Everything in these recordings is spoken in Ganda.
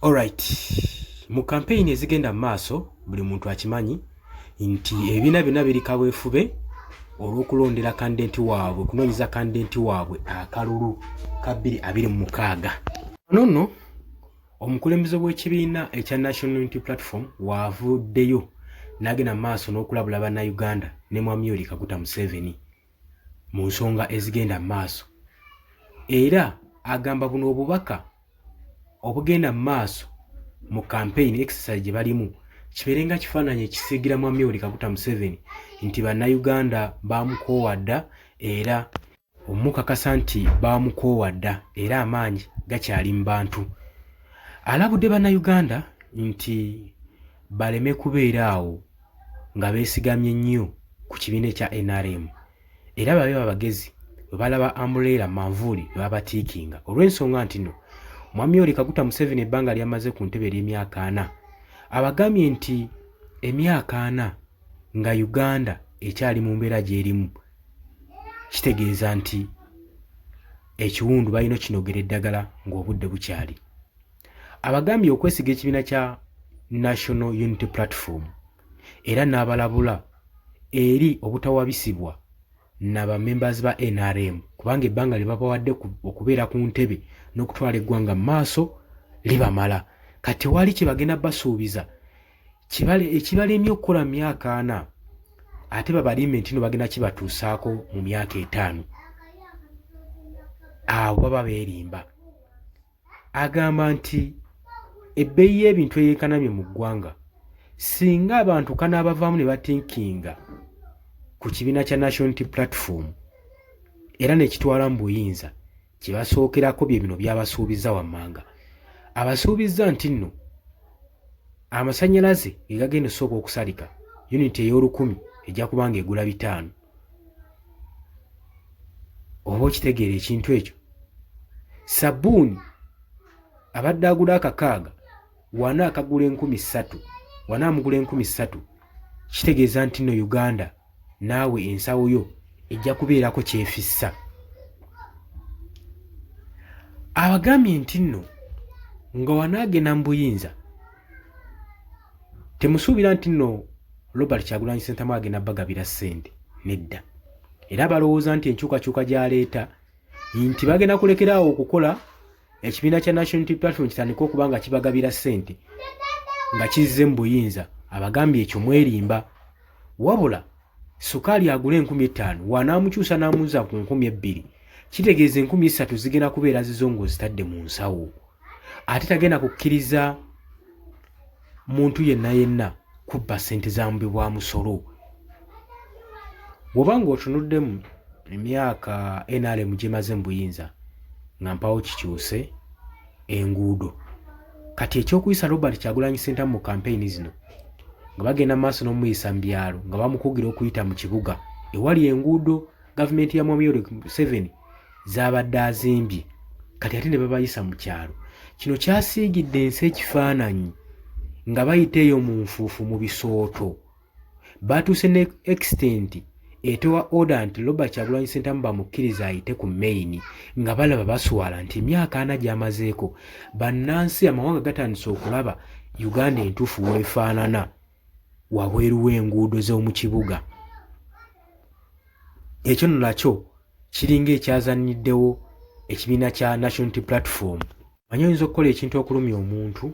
Alright, mu campaign ezigenda maaso buli muntu akimanyi nti ebina byonna biri kabwefube olw'okulondera kandidenti waabwe kunoonyeza kandidenti waabwe akalulu ka 2026. Nono omukulembeze w'ekibiina ekya National Unity Platform waavuddeyo n'agenda maaso n'okulabula bannayuganda ne Mwami Yoweri Kaguta Museveni mu nsonga ezigenda maaso, era agamba buno obubaka obugenda maaso mu campaign exercise gye balimu kibeerenga kifaananyi ekisiigira Mwami Yoweri Kaguta Museveni nti bannayuganda bamukoowadda era omukakasa nti bamukoowadda era amaanyi gakyali mu bantu. Alabudde bannayuganda nti baleme kubeera awo nga beesigamye nnyo ku kibiina ekya NRM era babe abagezi bwe balaba umbrella manvuuli bwe babatiikinga olw'ensonga nti no Mwami Yoweri Kaguta Museveni ebbanga lyamaze ku ntebe ly'emyaka 4 abagambye nti emyaka 4 nga Uganda ekyali mu mbeera gy'erimu kitegeeza nti ekiwundu balina kinogera eddagala ng'obudde bukyali. Abagambye okwesiga ekibiina kya National Unity Platform era n'abalabula eri obutawabisibwa n'aba members ba NRM kubanga ebbanga lye babawadde okubeera ku ntebe n'okutwala eggwanga maaso libamala. Kati wali kye bagenda basuubiza ekibalemye okukola myaka 4 ate babalimbe nti no bagenda kibatuusaako mu myaka 5. Abo baba beerimba. Agamba nti ebbeeyi y'ebintu eyeekanamye mu ggwanga singa abantu kanaabavaamu ne batinkinga ku kibiina kya National Unity Platform era nekitwala mu buyinza kibasookerako bye bino byabasuubiza wammanga. Abasuubiza nti nno amasannyalaze ge gagenda osooka okusalika unity ey'olukumi ejja kubanga egula 5. Oba okitegeera ekintu ekyo? Sabbuuni abadde agula akakaaga wana akagula 3,000 wana amugula 3,000 kitegeeza nti nno Uganda naawe ensawo yo ejja kubeerako kyefissa. Abagambye nti nno nga wanaagenda mu buyinza temusuubira nti nno Robert Kyagulanyi Ssentamu agenda bagabira ssente nedda, era balowooza nti enkyukakyuka gy'aleeta nti bagenda kulekeraawo okukola ekibiina kya National Unity Platform kitandika okuba nga kibagabira ssente nga kizze mu buyinza. Abagambye ekyo mwerimba, wabula sukaali agula 5,000 wanaamukyusa n'amuza ku 2,000 kitegeeza 3,000 zigenda kubeera zizongo zitadde mu nsawo, ate tagenda kukkiriza muntu yenna kubba ssente za mubi bwa musolo. Bw'obanga otunuddemu emyaka NRM gyemaze mu buyinza nga mpawo kikyuse enguudo, kati ekyokuyisa Robert Kyagulanyi Ssentamu mu campaign zino nga bagenda maaso n'omuyisa mu byalo nga bamukugira okuyita mu kibuga ewali enguudo gavumenti ya Mwami Yoweri Museveni z'abadde azimbye, kati ate ne babayisa mu kyalo. Kino kyasiigidde ensi ekifaananyi nga bayita eyo mu nfuufu mu bisooto. Batuuse ne extent etowa order nti Robert Kyagulanyi Ssentamu bamukkiriza ayite ku main nga balaba baswala nti emyaka 4 gy'amazeeko bannansi amawanga gatandise okulaba Uganda entuufu weefaanana wabweru w'enguudo z'omu kibuga. Ekyo nakyo kiringa ekyazanniddewo ekibiina kya National Unity Platform. Manyi oyinza okukola ekintu okulumya omuntu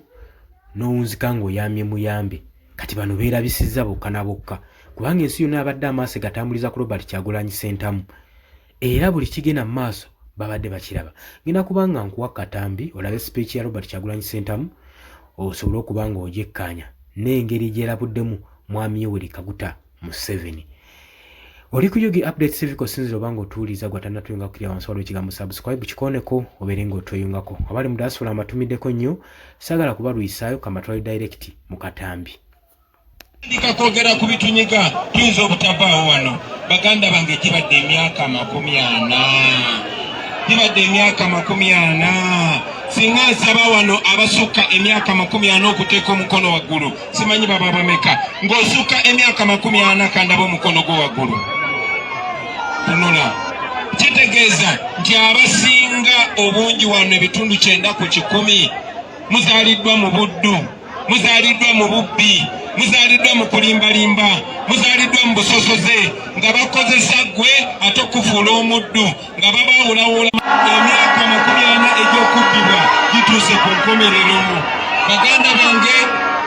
n'owunzika ng'oyambye muyambe, kati bano beerabisizza bokka na bokka kubanga ensi yonna abadde amaaso gatambuliza ku Robert Kyagulanyi Ssentamu era buli kigenda mu maaso babadde bakiraba. Ngenda kubanga nkuwa katambi olabe speech ya Robert Kyagulanyi Ssentamu osobole okuba nga ogyekkaanya n'engeri gyerabuddemu Mwami Yoweri Kaguta Museveni. Oli ku Yugi Update Civic osinzira obanga otuuliza gwatannatuyunga kukirya wansi waliwo ekigambo subscribe kikoneko obeere ng'otweyungako. Abali mu diaspora amatumiddeko nnyo saagala kubalwisaayo kamatwali direct mu katambi. Ndikakwogera ku bitunyiga tuyinza obutabaawo wano. Baganda bange gibadde emyaka 40. Gibadde emyaka 40. Singa nsaba wano abasukka emyaka 40 okuteeka omukono waggulu. Simanyi baba bameka. Ng'osukka emyaka 40 kandaba omukono gwo waggulu. Tunula. Kitegeeza nti abasinga obungi wano ebitundu 9 ku 10 muzaliddwa mu buddu, muzaliddwa mu bubbi, muzaliddwa mu kulimbalimba, muzaliddwa mu busosoze nga bakozesa ggwe ate okufuula omuddu nga babaawulawula. Emyaka 40 egy'okubbibwa gituuse ku nkomerero. Baganda bange,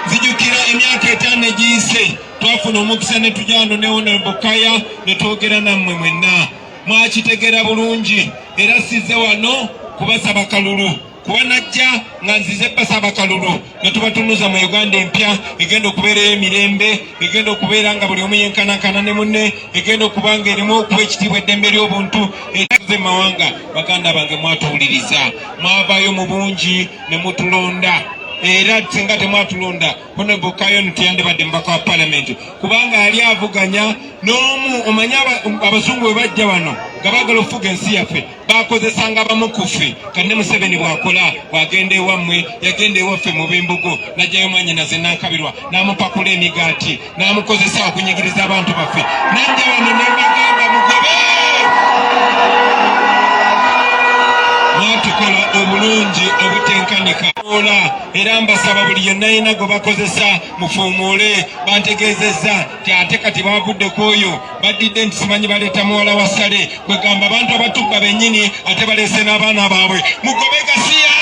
nzijukira emyaka 5 egiyise twafuna omukisa ne tujano ne Honorable Kaya ne twogera nammwe mwenna. Mwakitegera bulungi era sizze wano kubasaba kalulu. Kuba najja nga nzize basaba kalulu nga tubatunuza mu Uganda empya egenda okubeera emirembe, egenda okubeera nga buli omu yenkanankana ne munne, egenda okuba nga erimu okuba ekitiibwa eddembe ly'obuntu eze mawanga. Baganda bange, mwatuwuliriza, mwavaayo mu bungi ne mutulonda. Era singa temwatulonda Honorable Kayon tiyandibadde mubaka wa Parliament, kubanga ali avuganya n'omu. Omanya abazungu bwe bajja wano nga baagala okufuga ensi yaffe bakozesanga abamu ku ffe. Kadde Museveni bw'akola bw'agenda ewammwe, yagenda ewaffe mu Bimbogo n'ajjayo mwannyinaze n'akabirwa n'amupakula emigaati n'amukozesa okunyigiriza abantu baffe. Najja wano ne mbagamba mugobe. Mwatukola obulungi obutenkanika. Era mbasaba buli yenna yina gwe bakozesa mufuumuule. Bantegeezezza nti ate kati bavudde ku oyo badidde nti simanyi baleeta muwala wa Ssale, kwegamba abantu abatubba bennyini ate baleese n'abaana baabwe. Mugobe Gasiya!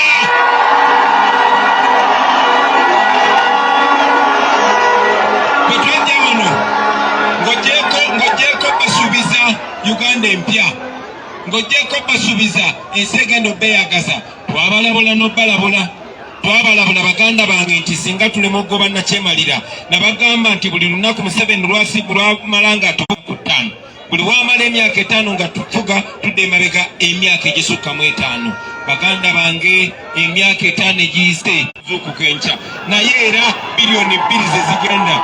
Bwe twajja wano ng'ogyeko basuubiza Uganda empya, ng'ogyeko basuubiza ensi egenda obbeyagaza. Twabalabula n'obbalabula. Twabalabula baganda bange nti singa tulema okugoba nakyemalira. Nabagamba nti buli lunaku Museveni lwamala nga tuba ku 5, buli wamala emyaka 5 nga tufuga tudde emabega emyaka egisukka mu 5. Baganda bange, emyaka 5 egiyise zuukuka enkya, naye era bilioni 2 zezigenda.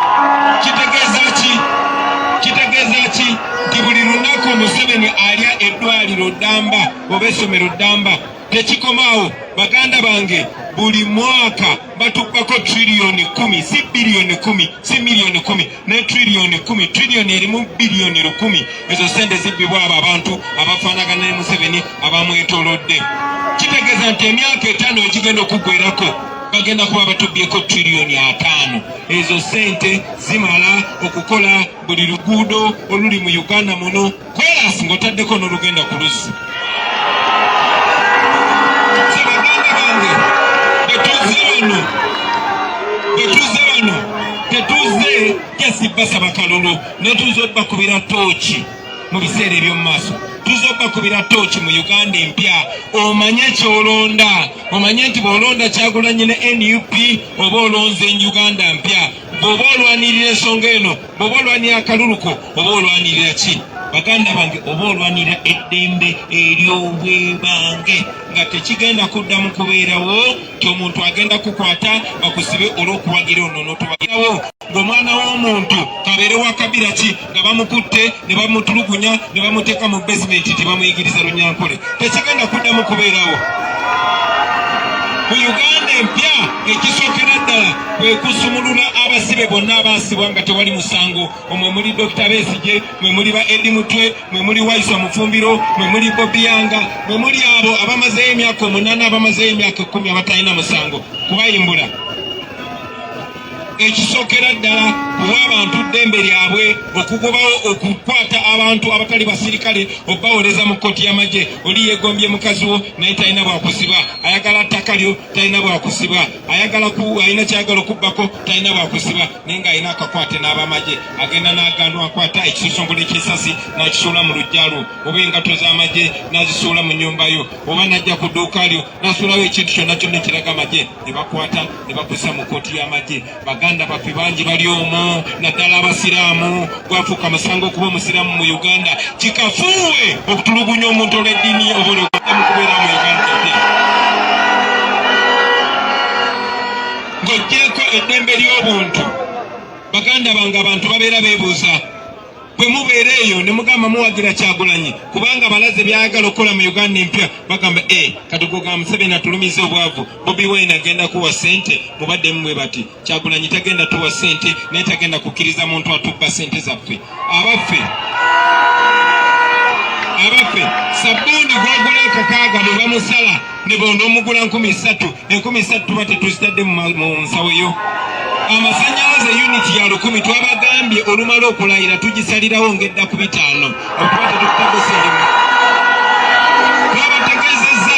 Kitegeeza ki? Nti buli lunaku Museveni alya eddwaliro ddamba oba essomero ddamba. Tekikomaawo. Baganda bange, buli mwaka batubbako trillioni 10, si bilioni 10, si milioni 10, ne trillioni 10. Trillioni erimu bilioni 10. Ezo sente zibbibwa abo abantu abafaanagana ne Museveni abamwetoolodde. Kitegeeza nti emyaka 5 egigenda okuggwerako bagenda kuba batubbyeko trillioni 5. Ezo sente zimala okukola buli luguudo oluli mu Uganda muno. Kolasi ng'otaddeko n'olugenda ku Lusi. Betuze wano tetuze kesi basaba kalulu, netuze bakubira tochi mu biseera eby'omu maaso. Tuze bakubira tochi mu Uganda empya. Omanye kyolonda, omanye nti bw'olonda Kyagulanyi ne NUP oba olonze Uganda mpya. Bw'oba olwanirira ensonga eno, bw'oba olwanirira akaluluko, oba olwanirira ki? Baganda bange, oba olwanirira eddembe ery'obwebange nga tekigenda kuddamu kubeerawo ti omuntu agenda kukwata bakusibe olw'okuwagira ono n'otubagirawo. Ng'omwana w'omuntu kabeere wa kabira ki nga bamukutte ne bamutulugunya ne bamuteeka mu basementi tebamuyigiriza Lunyankole. Tekigenda kuddamu kubeerawo. Mu Uganda empya ekisookera ddala kwe kusumulula abasibe bonna abaasibwa nga tewali musango. Omwe muli Dr. Besigye, mwe muli ba Eddie Mutwe, mwe muli Waiswa Mufumbiro, mwe muli Bobby Yanga, mwe muli abo abamazeyo emyaka 8, abamazeyo emyaka 10 abatalina musango kubayimbula. Ekisookera ddala kuwa abantu ddembe lyabwe okugobawo okukwata abantu abatali basirikale obbawoleza mu kkooti y'amagye. Oli yeegombye mukazi wo naye talina bwakusiba, ayagala ttaka lyo talina bwakusiba, alina kyayagala okubbako talina bwakusiba, naye ng'alina akakwate n'abamagye agenda n'agaanwa akwata ekisosongola eky'essasi n'akisuula mu luggya lwo, oba engato z'amagye n'azisuula mu nnyumba yo, oba n'ajja ku dduuka lyo n'asuulawo ekintu kyonna kyonna ekiraga amagye ne bakwata ne bakussa mu kkooti y'amagye. Baganda baffe bangi bali omwo, naddala abasiraamu. Gwafuuka musango okuba omusiraamu mu Uganda. Kikafuuwe okutulugunya omuntu olw'eddiini oba olw'okuddamu kubeera mu Uganda. Ng'oggyeko eddembe ly'obuntu. Baganda bange, abantu babeera beebuuza bwe mubeera eyo ne mugamba muwagira Kyagulanyi kubanga balaze byayagala okukola mu Uganda empya. Bagamba katugo ga Museveni atulumiza obwavu, Bobi Wine agenda kuwa sente. Mubadde mwe bati Kyagulanyi tagenda tuwa sente naye tagenda kukkiriza muntu atubba sente zaffe. abaffe sabbuuni gwagula akakaaga bwe bamusala ne bondo omugula 13,000 13,000 tuba tetuzitadde mu nsawo yo. Amasannyalaze uniti ya 10 twabagambye olumala okulayira tugisalirawo ngedda ku 5 okuba tetukutadde serimu. Twabategeezezza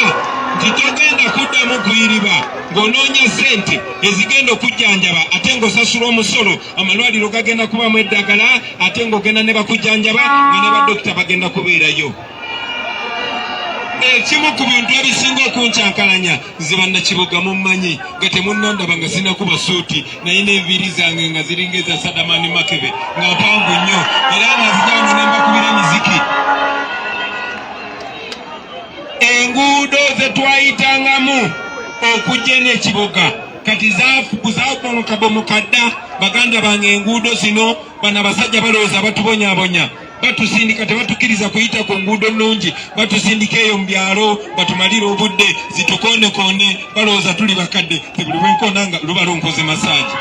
nti togenda kuddamu kuyiriba ng'onoonya ssente ezigenda okujjanjaba ate ng'osasula omusolo, amalwaliro gagenda kubamu eddagala ate ng'ogenda ne bakujjanjaba nga ne badokita bagenda kubeerayo. Ekimu ku bintu ebisinga okunkyankalanya nze bannakibuga mummanyi nga temunnandaba nga sinakuba suuti naye n'enviiri zange nga ziringa eza Sadamani Makebe nga mpanvu nnyo era nga zijawuno ne mbakubira emiziki. Enguudo ze twayitangamu okujja n'ekibuga kati zaabomoka dda. Baganda bange enguudo zino bano abasajja balowooza batubonyabonya, batusindika tebatukiriza kuyita ku nguudo nnungi, batusindika eyo mu byalo batumalira obudde zitukondekonde balowooza tuli bakadde. Buli bwenkona nga luba lonkoze masaaji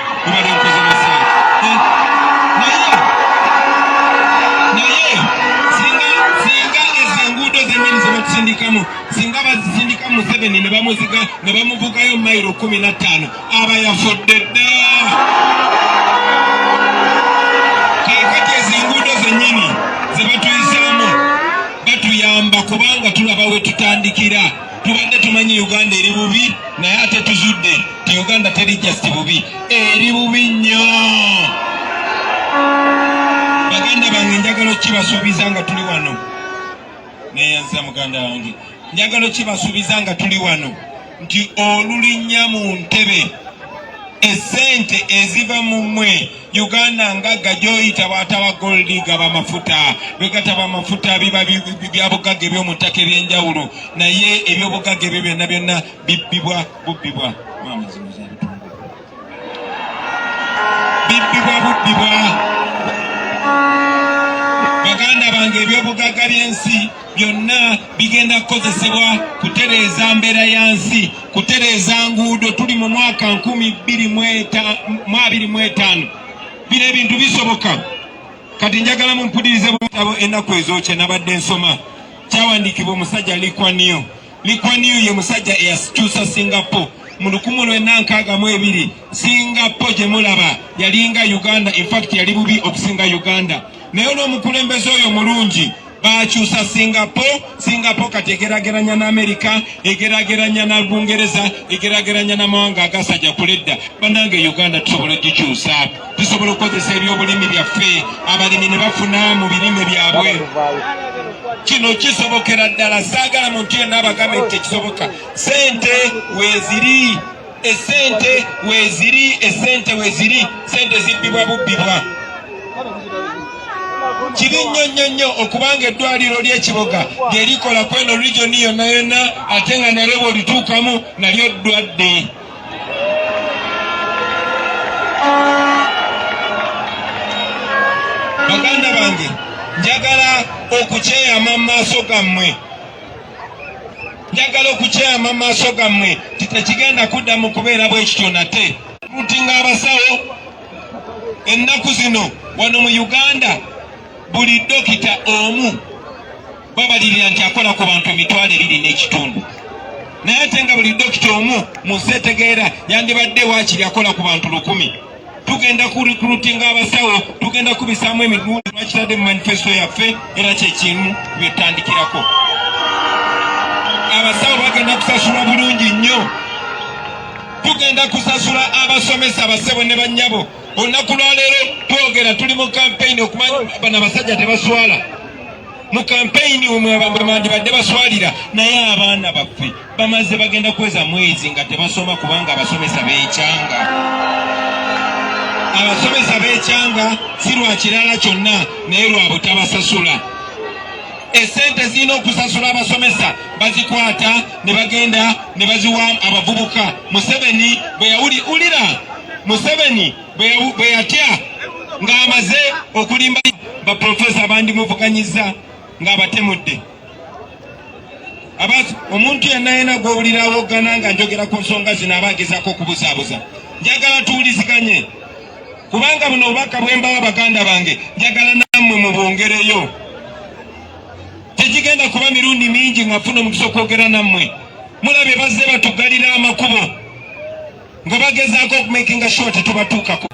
naye singa ezo enguudo zennyini zebatusindikamu singa bazisindikamu 7 ne bamuziga ne bamuvugayo mayiro 15 aba yafudde dda. Kakati ezo enguudo zennyini zebatuyisaamu batuyamba kubanga tulaba we tutandikira. Tubadde tumanyi Uganda eri bubi naye ate tuzudde ti Uganda teri just bubi, eri bubi nnyo. Baganda bange njagala okibasuubiza nga tuli wano, neyanza muganda wange njagala okibasuubiza nga tuli wano nti olulinnya mu ntebe esente eziva mu mmwe Uganda ngagga gyoyita bw'ataba goldi gaba mafuta begataba mafuta biba bya bugagga eby'omuttaka eby'enjawulo naye eby'obugagga ebyo byonna bubbibwa Baganda bange eby'obugagga by'ensi byonna bigenda kukozesebwa kutereeza mbeera ya nsi, kutereeza nguudo. Tuli mu mwaka 2025 bino ebintu bisoboka. Kati njagala mumpulirize butabo ennaku ezokye nabadde nsoma kyawandiikibwa omusajja Lee Kuan Yew. Lee Kuan Yew ye musajja eyakyusa Singapore mu 1962. Singapore gye mulaba yalinga Uganda, in fact yali bubi okusinga Uganda, naye olw'omukulembeze oyo mulungi bakyusa Singapore kati egerageranya na Amerika, egerageranya na Bungereza, egerageranya n'amawanga agasajja kuledda. Bannange Uganda tusobola ogikyusa, tusobola okukozesa ebyobulimi byaffe, abalimi ne bafuna mu birime byabwe. Kino kisobokera ddala, saagala muntu yenna abagambe nti tekisoboka. Sente weeziri, sente zibbibwa bubbibwa. Kibi nnyo okubanga eddwaliro ly'ekiboga lyerikola kweno region yonna ate nga nalyo bw'olituukamu nalyo ddwadde. Baganda bange njagala okukyeyama mu maaso gammwe titekigenda kuddamu kubeera bwe kityo nate. Rutinga abasawo ennaku zino wano mu Uganda buli dokita omu babalirira nti akola ku bantu 2.2. Naye ate nga buli dokita omu mu nsi etegeera yandibadde waakiri akola ku bantu 100. Tugenda kurikrutinga abasawo, tugenda kubisaamu emigundi lwakitadde mu manifesto yaffe era kyekimu byetandikirako. Abasawo bagenda kusasula bulungi nnyo. Tugenda kusasula abasomesa basebo ne bannyabo. Olunaku lwaleero twogera tuli mu campaign okumanya bano abasajja tebaswala. Mu campaign omwe bandibadde baswalira naye abaana baffe bamaze bagenda kweza mwezi nga tebasoma kubanga abasomesa beekyanga. Abasomesa beekyanga si lwa kirala kyonna naye lwa butabasasula. Esente zirina okusasula abasomesa bazikwata ne bagenda ne baziwa abavubuka. Museveni bwe yawulira Museveni bwe yatya ng'amaze okulimba baprofesa bandimuvuganyiza ng'abatemudde. Omuntu yenna gw'owulira awoggana nga njogera ku nsonga zino aba agezaako okubuzaabuza. Njagala tuwuliziganye kubanga buno obubaka bwe mbawa baganda bange njagala nammwe mubongereyo. tekigenda kuba mirundi mingi nga funa omukisa okwogera nammwe. Mulabe bazze batugalira amakubo nga bagezaako okumakinga sure tetubatuukako.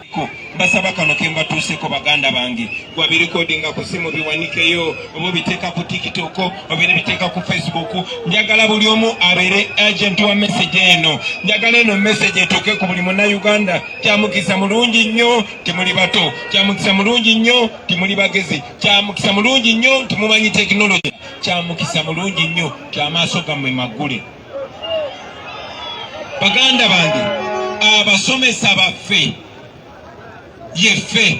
Basaba kano ke mbatuuseko baganda bange, wabirikodinga ku simu biwanikeyo, oba biteeka ku TikTok, oba biteeka ku Facebook. Njagala buli omu abeere agent wa message eno. Njagala eno message etuuke ku buli munnayuganda. Kyamukisa mulungi nnyo temuli bato, kyamukisa mulungi nnyo temuli bagezi, kyamukisa mulungi nnyo temumanyi tekinologi, kyamukisa mulungi nnyo kyamaaso gammwe maggule. Baganda bange, abasomesa baffe yeffe.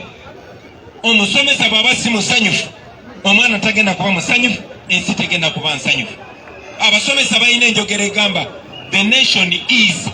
Omusomesa bw'aba si musanyufu, omwana tagenda kuba musanyufu, ensi tegenda kuba nsanyufu. Abasomesa balina enjogera egamba the nation is